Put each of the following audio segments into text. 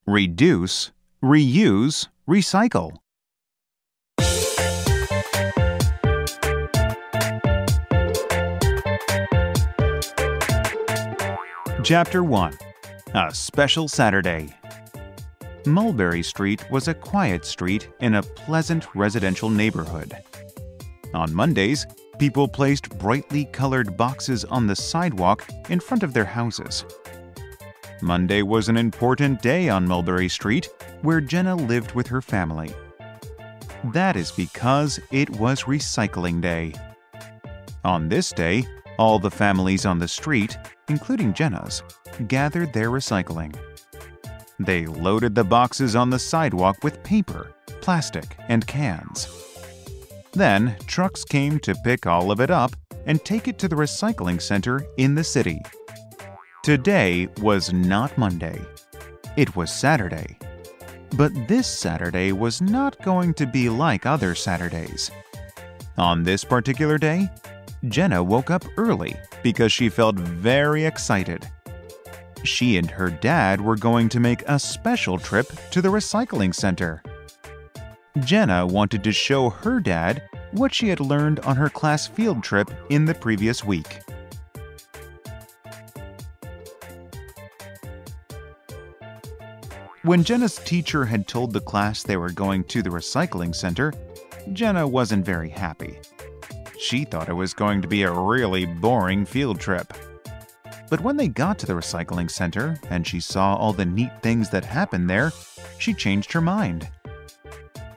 reduce, reuse, recycle. Chapter 1. A Special Saturday. Mulberry Street was a quiet street in a pleasant residential neighborhood. On Mondays, people placed brightly colored boxes on the sidewalk in front of their houses. Monday was an important day on Mulberry Street, where Jenna lived with her family. That is because it was recycling day. On this day, all the families on the street, including Jenna's, gathered their recycling. They loaded the boxes on the sidewalk with paper, plastic, and cans. Then, trucks came to pick all of it up and take it to the recycling center in the city. Today was not Monday. It was Saturday. But this Saturday was not going to be like other Saturdays. On this particular day, Jenna woke up early because she felt very excited. She and her dad were going to make a special trip to the recycling center. Jenna wanted to show her dad what she had learned on her class field trip in the previous week. When Jenna's teacher had told the class they were going to the recycling center, Jenna wasn't very happy. She thought it was going to be a really boring field trip. But when they got to the recycling center and she saw all the neat things that happened there, she changed her mind.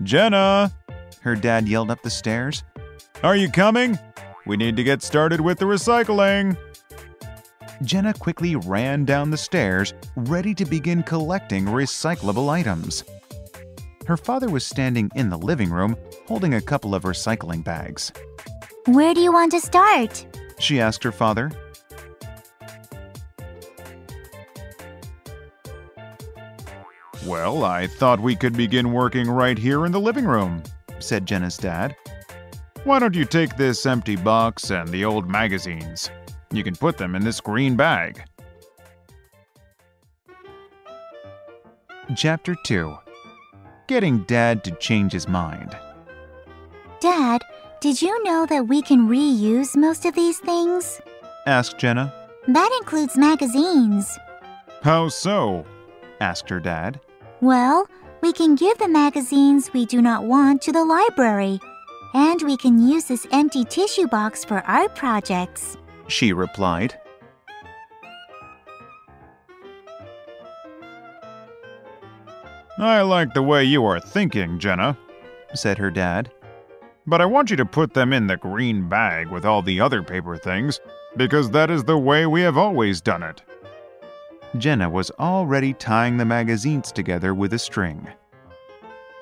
"Jenna!" her dad yelled up the stairs. "Are you coming? We need to get started with the recycling." Jenna quickly ran down the stairs, ready to begin collecting recyclable items. Her father was standing in the living room, holding a couple of recycling bags. "Where do you want to start?" she asked her father. "Well, I thought we could begin working right here in the living room," said Jenna's dad. "Why don't you take this empty box and the old magazines? You can put them in this green bag." Chapter 2. Getting Dad to change his mind. "Dad, did you know that we can reuse most of these things?" asked Jenna. "That includes magazines." "How so?" asked her dad. "Well, we can give the magazines we do not want to the library, and we can use this empty tissue box for art projects," she replied. "I like the way you are thinking, Jenna," said her dad. "But I want you to put them in the green bag with all the other paper things, because that is the way we have always done it." Jenna was already tying the magazines together with a string.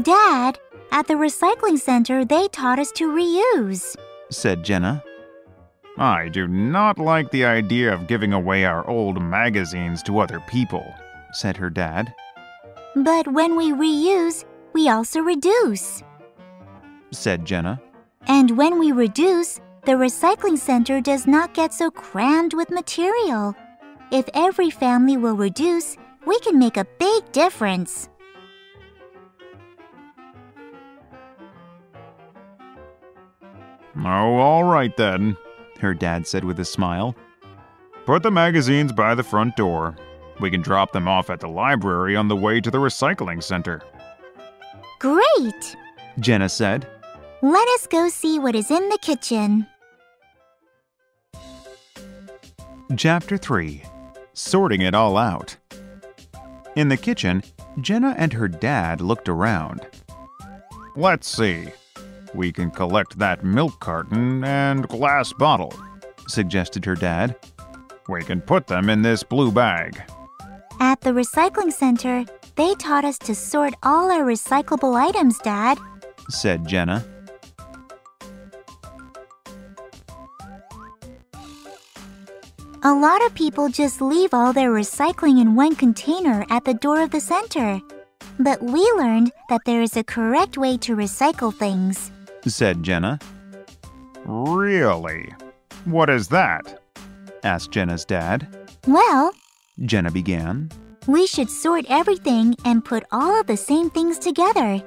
"Dad, at the recycling center they taught us to reuse," said Jenna. "I do not like the idea of giving away our old magazines to other people," said her dad. "But when we reuse, we also reduce," said Jenna. "And when we reduce, the recycling center does not get so crammed with material. If every family will reduce, we can make a big difference." "Oh, all right then," her dad said with a smile. "Put the magazines by the front door. We can drop them off at the library on the way to the recycling center." "Great!" Jenna said. "Let us go see what is in the kitchen." Chapter 3. Sorting it all out. In the kitchen, Jenna and her dad looked around. "Let's see. We can collect that milk carton and glass bottle," suggested her dad. "We can put them in this blue bag." At the recycling center, they taught us to sort all our recyclable items, Dad, said Jenna. A lot of people just leave all their recycling in one container at the door of the center. But we learned that there is a correct way to recycle things, said Jenna. Really? What is that? Asked Jenna's dad. Well, Jenna began. We should sort everything and put all of the same things together.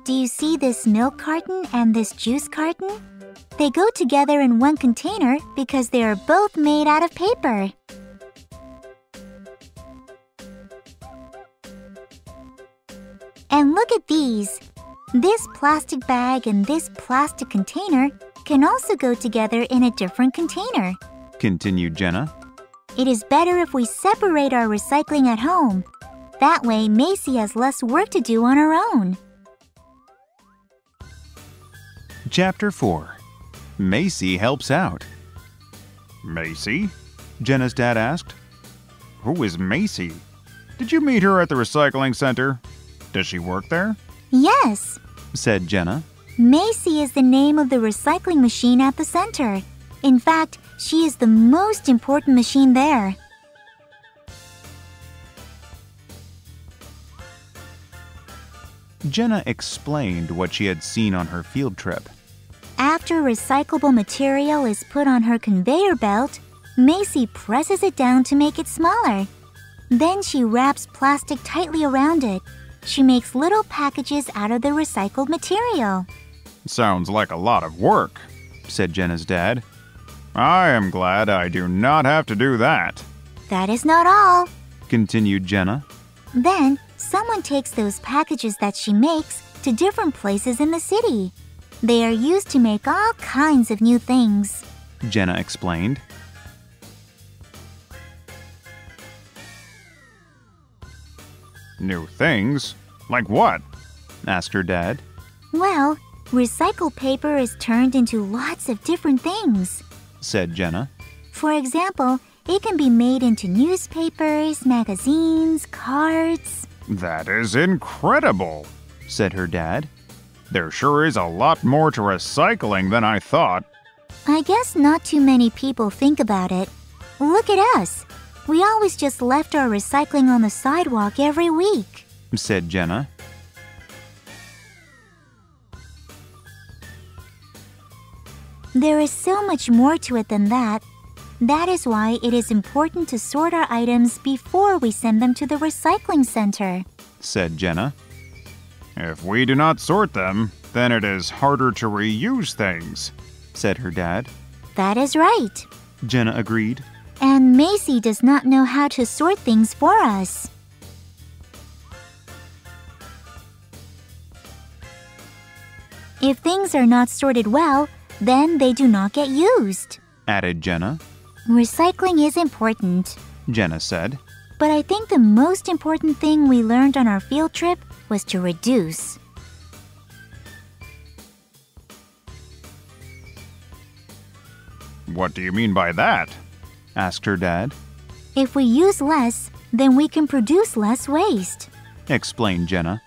Do you see this milk carton and this juice carton? They go together in one container because they are both made out of paper. And look at these. This plastic bag and this plastic container can also go together in a different container, continued Jenna. It is better if we separate our recycling at home. That way, Macy has less work to do on her own. Chapter 4. Macy helps out. Macy? Jenna's dad asked. Who is Macy? Did you meet her at the recycling center? Does she work there? Yes, said Jenna. Macy is the name of the recycling machine at the center. In fact, she is the most important machine there. Jenna explained what she had seen on her field trip. After recyclable material is put on her conveyor belt, Macy presses it down to make it smaller. Then she wraps plastic tightly around it. She makes little packages out of the recycled material. Sounds like a lot of work, said Jenna's dad. I am glad I do not have to do that. That is not all, continued Jenna. Then, someone takes those packages that she makes to different places in the city. They are used to make all kinds of new things, Jenna explained. New things? Like what? Asked her dad. Well, recycled paper is turned into lots of different things, said Jenna. For example, it can be made into newspapers, magazines, cards. That is incredible, said her dad. There sure is a lot more to recycling than I thought. I guess not too many people think about it. Look at us. We always just left our recycling on the sidewalk every week, said Jenna. There is so much more to it than that. That is why it is important to sort our items before we send them to the recycling center, said Jenna. If we do not sort them, then it is harder to reuse things, said her dad. That is right, Jenna agreed. And Macy does not know how to sort things for us. If things are not sorted well, then they do not get used, added Jenna. Recycling is important, Jenna said. But I think the most important thing we learned on our field trip was to reduce. What do you mean by that? Asked her dad. If we use less, then we can produce less waste, explained Jenna.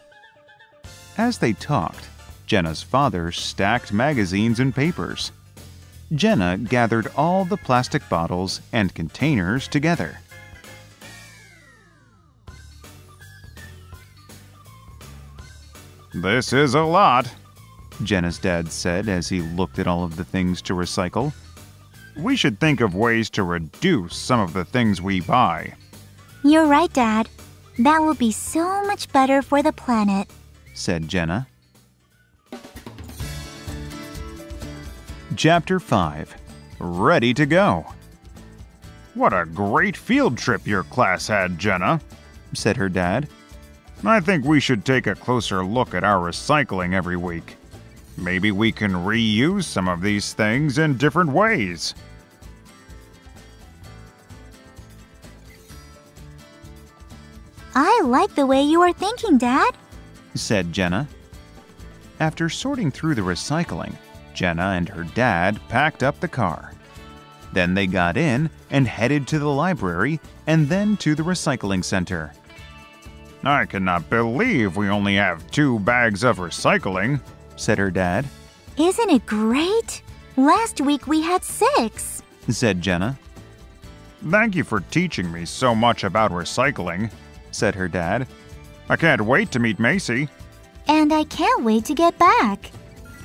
As they talked, Jenna's father stacked magazines and papers. Jenna gathered all the plastic bottles and containers together. This is a lot, Jenna's dad said as he looked at all of the things to recycle. We should think of ways to reduce some of the things we buy. You're right, Dad. That will be so much better for the planet, said Jenna. Chapter 5. Ready to go. What a great field trip your class had, Jenna, said her dad. I think we should take a closer look at our recycling every week. Maybe we can reuse some of these things in different ways. I like the way you are thinking, Dad, said Jenna. After sorting through the recycling, Jenna and her dad packed up the car. Then they got in and headed to the library and then to the recycling center. I cannot believe we only have 2 bags of recycling, said her dad. Isn't it great? Last week we had 6, said Jenna. Thank you for teaching me so much about recycling, said her dad. I can't wait to meet Macy. And I can't wait to get back.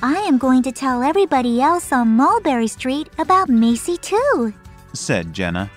I am going to tell everybody else on Mulberry Street about Macy too, said Jenna.